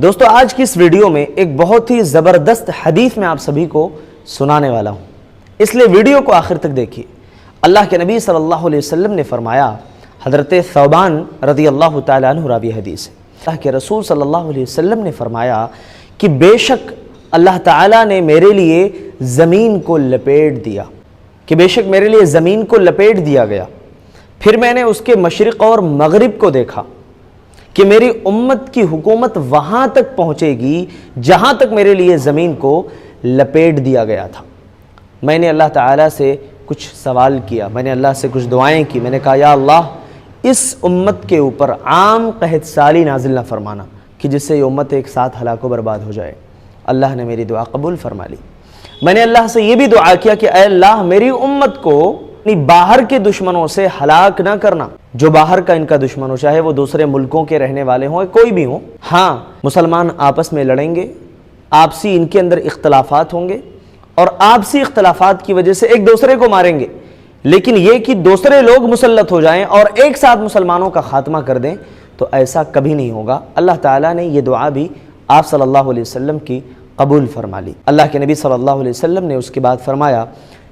دوستو آج کی اس ویڈیو میں ایک بہت ہی زبردست حدیث میں آپ سبھی کو سنانے والا ہوں، اس لیے ویڈیو کو آخر تک دیکھیے۔ اللہ کے نبی صلی اللہ علیہ وسلم نے فرمایا، حضرت ثوبان رضی اللہ تعالیٰ عنہ راوی حدیث ہے، اللہ کے رسول صلی اللہ علیہ وسلم نے فرمایا کہ بے شک اللہ تعالیٰ نے میرے لیے زمین کو لپیٹ دیا، کہ بے شک میرے لیے زمین کو لپیٹ دیا گیا، پھر میں نے اس کے مشرق اور مغرب کو دیکھا کہ میری امت کی حکومت وہاں تک پہنچے گی جہاں تک میرے لیے زمین کو لپیٹ دیا گیا تھا۔ میں نے اللہ تعالیٰ سے کچھ سوال کیا، میں نے اللہ سے کچھ دعائیں کی، میں نے کہا یا اللہ اس امت کے اوپر عام قحط سالی نازل نہ فرمانا کہ جس سے یہ امت ایک ساتھ ہلاک و برباد ہو جائے۔ اللہ نے میری دعا قبول فرما لی۔ میں نے اللہ سے یہ بھی دعا کیا کہ اے اللہ میری امت کو باہر کے دشمنوں سے ہلاک نہ کرنا، جو باہر کا ان کا دشمن ہو، چاہے وہ دوسرے ملکوں کے رہنے والے ہوں، کوئی بھی ہوں۔ ہاں مسلمان آپس میں لڑیں گے، آپسی ان کے اندر اختلافات ہوں گے اور آپسی اختلافات کی وجہ سے ایک دوسرے کو ماریں گے، لیکن یہ کہ دوسرے لوگ مسلط ہو جائیں اور ایک ساتھ مسلمانوں کا خاتمہ کر دیں تو ایسا کبھی نہیں ہوگا۔ اللہ تعالیٰ نے یہ دعا بھی آپ صلی اللہ علیہ وسلم کی قبول فرما لی۔ اللہ کے نبی صلی اللہ علیہ وسلم نے اس کے بعد فرمایا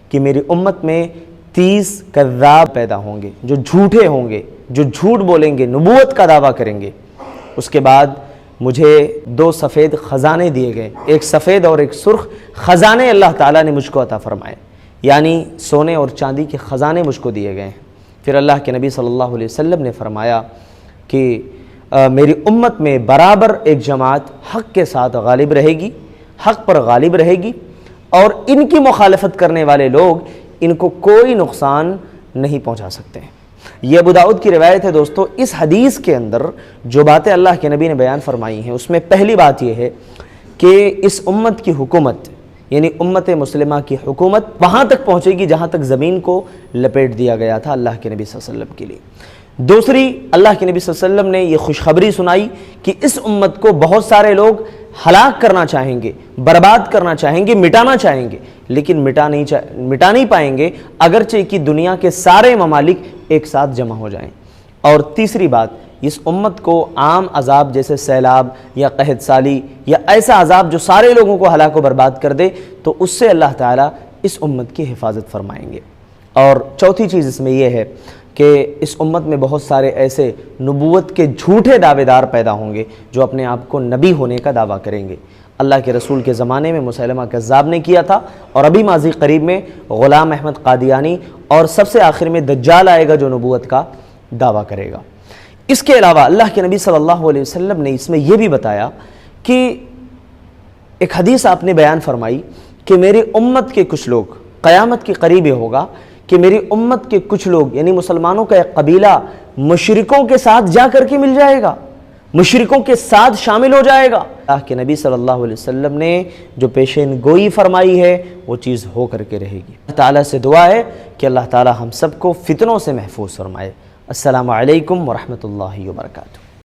کہ میری امت میں 30 کذاب پیدا ہوں گے، جو جھوٹے ہوں گے، جو جھوٹ بولیں گے، نبوت کا دعویٰ کریں گے۔ اس کے بعد مجھے 2 سفید خزانے دیے گئے، ایک سفید اور ایک سرخ خزانے اللہ تعالیٰ نے مجھ کو عطا فرمائے، یعنی سونے اور چاندی کے خزانے مجھ کو دیے گئے ہیں۔ پھر اللہ کے نبی صلی اللہ علیہ وسلم نے فرمایا کہ میری امت میں برابر ایک جماعت حق کے ساتھ غالب رہے گی، حق پر غالب رہے گی، اور ان کی مخالفت کرنے والے لوگ ان کو کوئی نقصان نہیں پہنچا سکتے ہیں۔ یہ ابو داؤد کی روایت ہے۔ دوستو اس حدیث کے اندر جو باتیں اللہ کے نبی نے بیان فرمائی ہیں اس میں پہلی بات یہ ہے کہ اس امت کی حکومت یعنی امت مسلمہ کی حکومت وہاں تک پہنچے گی جہاں تک زمین کو لپیٹ دیا گیا تھا اللہ کے نبی صلی اللہ علیہ وسلم کے لیے۔ دوسری، اللہ کے نبی صلی اللہ علیہ وسلم نے یہ خوشخبری سنائی کہ اس امت کو بہت سارے لوگ ہلاک کرنا چاہیں گے، برباد کرنا چاہیں گے، مٹانا چاہیں گے، لیکن مٹا نہیں پائیں گے اگرچہ کہ دنیا کے سارے ممالک ایک ساتھ جمع ہو جائیں۔ اور تیسری بات، اس امت کو عام عذاب جیسے سیلاب یا قحط سالی یا ایسا عذاب جو سارے لوگوں کو ہلاک و برباد کر دے تو اس سے اللہ تعالیٰ اس امت کی حفاظت فرمائیں گے۔ اور چوتھی چیز اس میں یہ ہے کہ اس امت میں بہت سارے ایسے نبوت کے جھوٹے دعوے دار پیدا ہوں گے جو اپنے آپ کو نبی ہونے کا دعویٰ کریں گے۔ اللہ کے رسول کے زمانے میں مسیلمہ کذاب نے کیا تھا، اور ابھی ماضی قریب میں غلام احمد قادیانی، اور سب سے آخر میں دجال آئے گا جو نبوت کا دعویٰ کرے گا۔ اس کے علاوہ اللہ کے نبی صلی اللہ علیہ وسلم نے اس میں یہ بھی بتایا کہ ایک حدیث آپ نے بیان فرمائی کہ میری امت کے کچھ لوگ، قیامت کے قریب یہ ہوگا کہ میری امت کے کچھ لوگ یعنی مسلمانوں کا ایک قبیلہ مشرکوں کے ساتھ جا کر کے مل جائے گا، مشرکوں کے ساتھ شامل ہو جائے گا۔ اللہ کے نبی صلی اللہ علیہ وسلم نے جو پیشین گوئی فرمائی ہے وہ چیز ہو کر کے رہے گی۔ اللہ تعالیٰ سے دعا ہے کہ اللہ تعالیٰ ہم سب کو فتنوں سے محفوظ فرمائے۔ السلام علیکم ورحمۃ اللہ وبرکاتہ۔